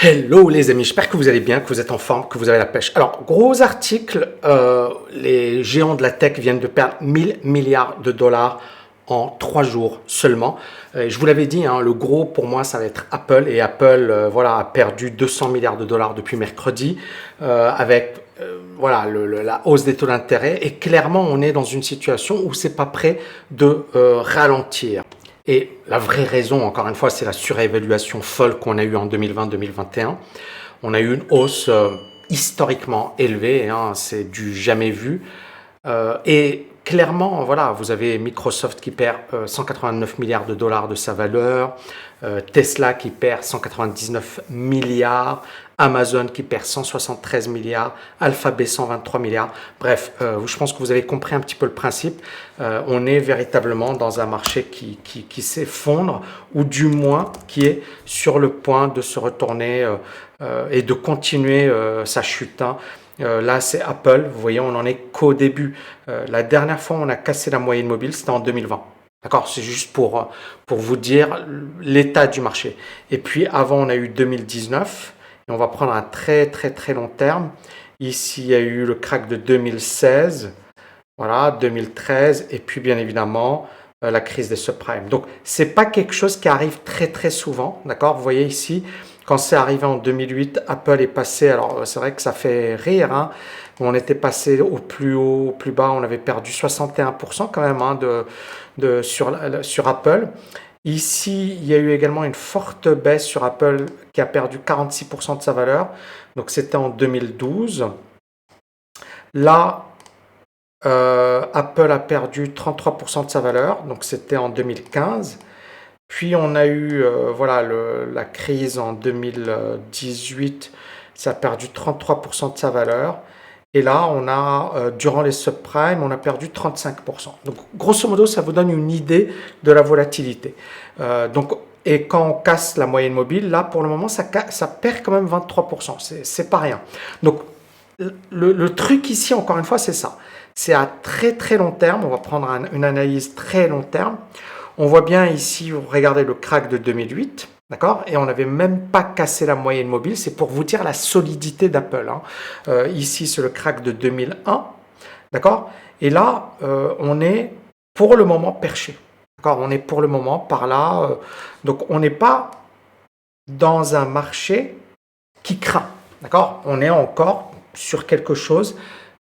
Hello les amis, j'espère que vous allez bien, que vous êtes en forme, que vous avez la pêche. Alors, gros article, les géants de la tech viennent de perdre 1000 milliards de dollars en 3 jours seulement. Je vous l'avais dit, hein, le gros pour moi ça va être Apple, et Apple voilà, a perdu 200 milliards de dollars depuis mercredi avec voilà, la hausse des taux d'intérêt, et clairement on est dans une situation où c'est pas prêt de ralentir. Et la vraie raison, encore une fois, c'est la surévaluation folle qu'on a eue en 2020-2021. On a eu une hausse historiquement élevée, hein, c'est du jamais vu. Et clairement, voilà, vous avez Microsoft qui perd 189 milliards de dollars de sa valeur, Tesla qui perd 199 milliards, Amazon qui perd 173 milliards, Alphabet 123 milliards. Bref, je pense que vous avez compris un petit peu le principe. On est véritablement dans un marché qui s'effondre, ou du moins qui est sur le point de se retourner et de continuer sa chute, hein. Là, c'est Apple. Vous voyez, on n'en est qu'au début. La dernière fois, on a cassé la moyenne mobile, c'était en 2020. D'accord, c'est juste pour vous dire l'état du marché. Et puis, avant, on a eu 2019. Et on va prendre un très, très, très long terme. Ici, il y a eu le crack de 2016. Voilà, 2013. Et puis, bien évidemment, la crise des subprimes. Donc, c'est pas quelque chose qui arrive très, très souvent. D'accord, vous voyez ici, quand c'est arrivé en 2008, Apple est passé, alors c'est vrai que ça fait rire, hein, on était passé au plus haut, au plus bas, on avait perdu 61% quand même, hein, sur Apple. Ici, il y a eu également une forte baisse sur Apple qui a perdu 46% de sa valeur, donc c'était en 2012. Là, Apple a perdu 33% de sa valeur, donc c'était en 2015. Puis on a eu voilà, la crise en 2018, ça a perdu 33% de sa valeur. Et là, on a, durant les subprimes, on a perdu 35%. Donc, grosso modo, ça vous donne une idée de la volatilité. Et quand on casse la moyenne mobile, là, pour le moment, ça perd quand même 23%. C'est pas rien. Donc, le truc ici, encore une fois, c'est ça. C'est à très très long terme. On va prendre une analyse très long terme. On voit bien ici, vous regardez le crack de 2008, d'accord? Et on n'avait même pas cassé la moyenne mobile. C'est pour vous dire la solidité d'Apple, hein. Ici, c'est le crack de 2001, d'accord? Et là, on est pour le moment perché, d'accord? On est pour le moment par là. Donc, on n'est pas dans un marché qui craint, d'accord? On est encore sur quelque chose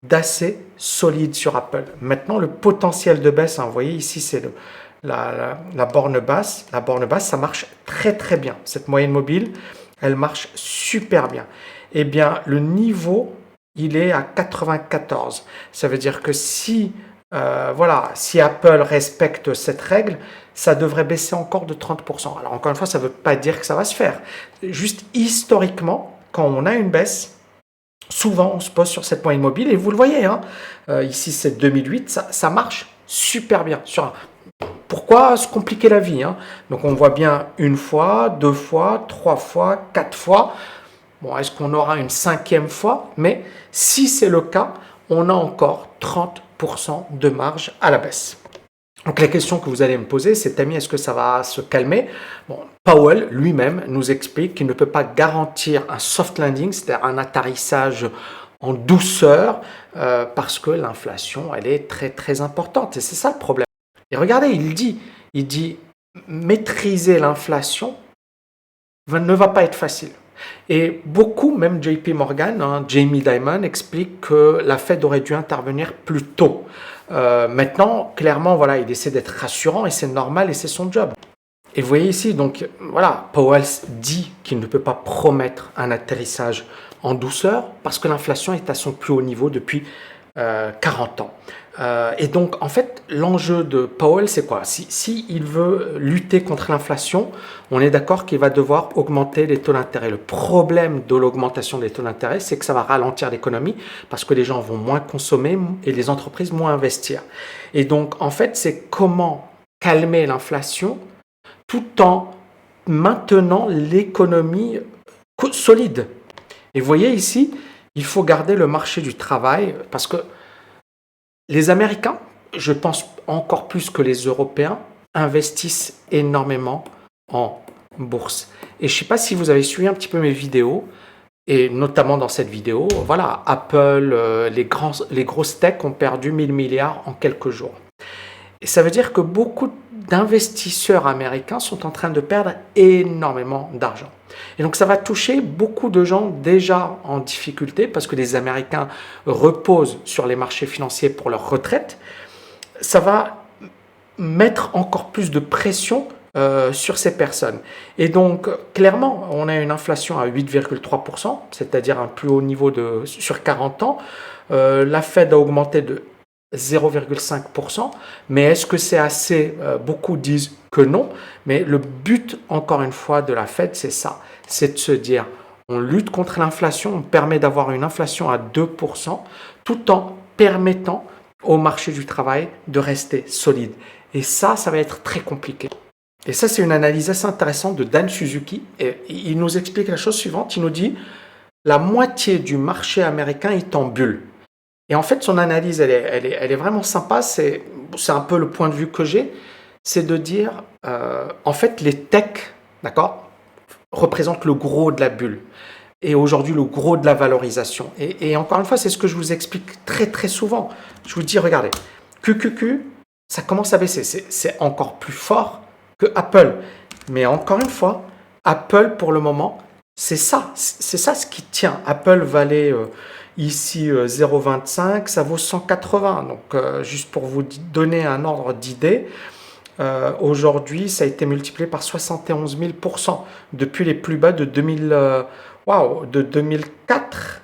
d'assez solide sur Apple. Maintenant, le potentiel de baisse, hein, vous voyez ici, c'est la borne basse. La borne basse, ça marche très très bien. Cette moyenne mobile, elle marche super bien. Eh bien, le niveau, il est à 94. Ça veut dire que si Apple respecte cette règle, ça devrait baisser encore de 30%. Alors encore une fois, ça ne veut pas dire que ça va se faire. Juste historiquement, quand on a une baisse, souvent on se pose sur cette moyenne mobile, et vous le voyez, hein, ici c'est 2008, ça marche super bien. Pourquoi se compliquer la vie, hein? Donc on voit bien une fois, deux fois, trois fois, quatre fois. Bon, est-ce qu'on aura une cinquième fois? Mais si c'est le cas, on a encore 30% de marge à la baisse. Donc la question que vous allez me poser, c'est: Tammy, est-ce que ça va se calmer? Bon, Powell lui-même nous explique qu'il ne peut pas garantir un soft landing, c'est-à-dire un atterrissage en douceur, parce que l'inflation, elle est très très importante. Et c'est ça le problème. Et regardez, il dit maîtriser l'inflation ne va pas être facile. Et beaucoup, même JP Morgan, hein, Jamie Dimon, explique que la Fed aurait dû intervenir plus tôt. Maintenant, clairement, voilà, il essaie d'être rassurant, et c'est normal, et c'est son job. Et vous voyez ici, donc voilà, Powell dit qu'il ne peut pas promettre un atterrissage en douceur parce que l'inflation est à son plus haut niveau depuis 40 ans. Et donc, en fait, l'enjeu de Powell, c'est quoi? Si il veut lutter contre l'inflation, on est d'accord qu'il va devoir augmenter les taux d'intérêt. Le problème de l'augmentation des taux d'intérêt, c'est que ça va ralentir l'économie parce que les gens vont moins consommer et les entreprises moins investir. Et donc, en fait, c'est comment calmer l'inflation tout en maintenant l'économie solide. Et vous voyez ici, il faut garder le marché du travail, parce que les Américains, je pense encore plus que les Européens, investissent énormément en bourse. Et je ne sais pas si vous avez suivi un petit peu mes vidéos, et notamment dans cette vidéo, voilà, Apple, les grosses tech ont perdu 1000 milliards en quelques jours. Et ça veut dire que beaucoup d'investisseurs américains sont en train de perdre énormément d'argent. Et donc ça va toucher beaucoup de gens déjà en difficulté parce que les Américains reposent sur les marchés financiers pour leur retraite. Ça va mettre encore plus de pression sur ces personnes. Et donc, clairement, on a une inflation à 8,3%, c'est-à-dire un plus haut niveau sur 40 ans. La Fed a augmenté de 0,5%, mais est-ce que c'est assez? Beaucoup disent que non, mais le but, encore une fois, de la Fed, c'est ça, c'est de se dire, on lutte contre l'inflation, on permet d'avoir une inflation à 2%, tout en permettant au marché du travail de rester solide. Et ça va être très compliqué. Et ça, c'est une analyse assez intéressante de Dan Suzuki. Et il nous explique la chose suivante. Il nous dit, la moitié du marché américain est en bulle. Et en fait, son analyse, elle est vraiment sympa. C'est un peu le point de vue que j'ai. C'est de dire, en fait, les techs, d'accord, représentent le gros de la bulle. Et aujourd'hui, le gros de la valorisation. Et encore une fois, c'est ce que je vous explique très, très souvent. Je vous dis, regardez, QQQ, ça commence à baisser. C'est encore plus fort que Apple. Mais encore une fois, Apple, pour le moment, c'est ça ce qui tient. Apple valait ici 0,25, ça vaut 180. Donc, juste pour vous donner un ordre d'idée, aujourd'hui, ça a été multiplié par 71 000% depuis les plus bas de 2004,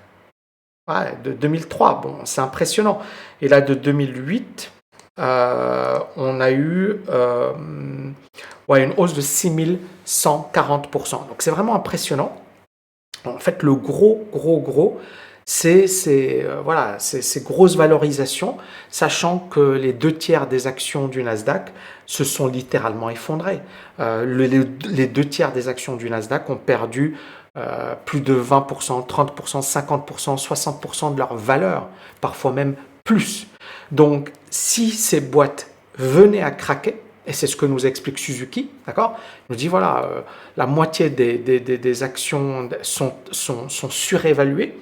ouais, de 2003. Bon, c'est impressionnant. Et là, de 2008, on a eu une hausse de 6140%. Donc, c'est vraiment impressionnant. En fait, le gros, c'est ces grosses valorisations, sachant que les 2 tiers des actions du Nasdaq se sont littéralement effondrées. Les 2 tiers des actions du Nasdaq ont perdu plus de 20%, 30%, 50%, 60% de leur valeur, parfois même plus. Donc, si ces boîtes venaient à craquer, et c'est ce que nous explique Suzuki, d'accord? Il nous dit, voilà, la moitié des actions sont surévaluées.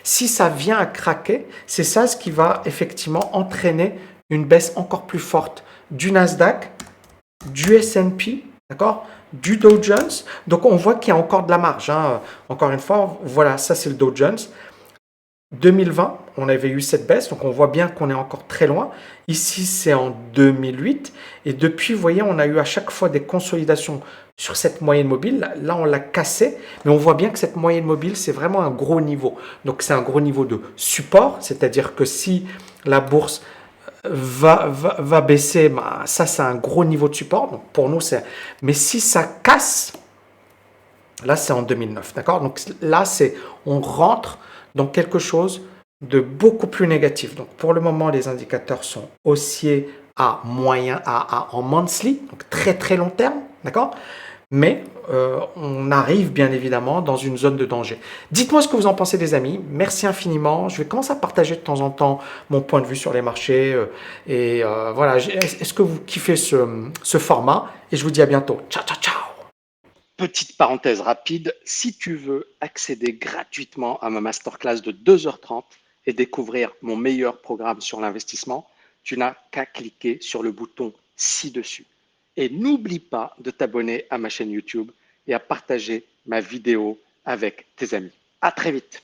Si ça vient à craquer, c'est ça ce qui va effectivement entraîner une baisse encore plus forte du Nasdaq, du S&P, d'accord, du Dow Jones. Donc on voit qu'il y a encore de la marge, hein. Encore une fois, voilà, ça c'est le Dow Jones. 2020, on avait eu cette baisse, donc on voit bien qu'on est encore très loin. Ici, c'est en 2008. Et depuis, vous voyez, on a eu à chaque fois des consolidations sur cette moyenne mobile. Là, on l'a cassée, mais on voit bien que cette moyenne mobile, c'est vraiment un gros niveau. Donc, c'est un gros niveau de support, c'est-à-dire que si la bourse va baisser, bah, ça, c'est un gros niveau de support. Donc, pour nous, c'est... Mais si ça casse, là, c'est en 2009, d'accord? Donc là, on rentre dans quelque chose de beaucoup plus négatif. Donc pour le moment, les indicateurs sont haussiers à moyen, en monthly, donc très très long terme, d'accord? Mais on arrive bien évidemment dans une zone de danger. Dites-moi ce que vous en pensez, les amis. Merci infiniment. Je vais commencer à partager de temps en temps mon point de vue sur les marchés. Voilà, est-ce que vous kiffez ce format? Et je vous dis à bientôt. Ciao, ciao, ciao. Petite parenthèse rapide, si tu veux accéder gratuitement à ma masterclass de 2h30 et découvrir mon meilleur programme sur l'investissement, tu n'as qu'à cliquer sur le bouton ci-dessus. Et n'oublie pas de t'abonner à ma chaîne YouTube et à partager ma vidéo avec tes amis. À très vite.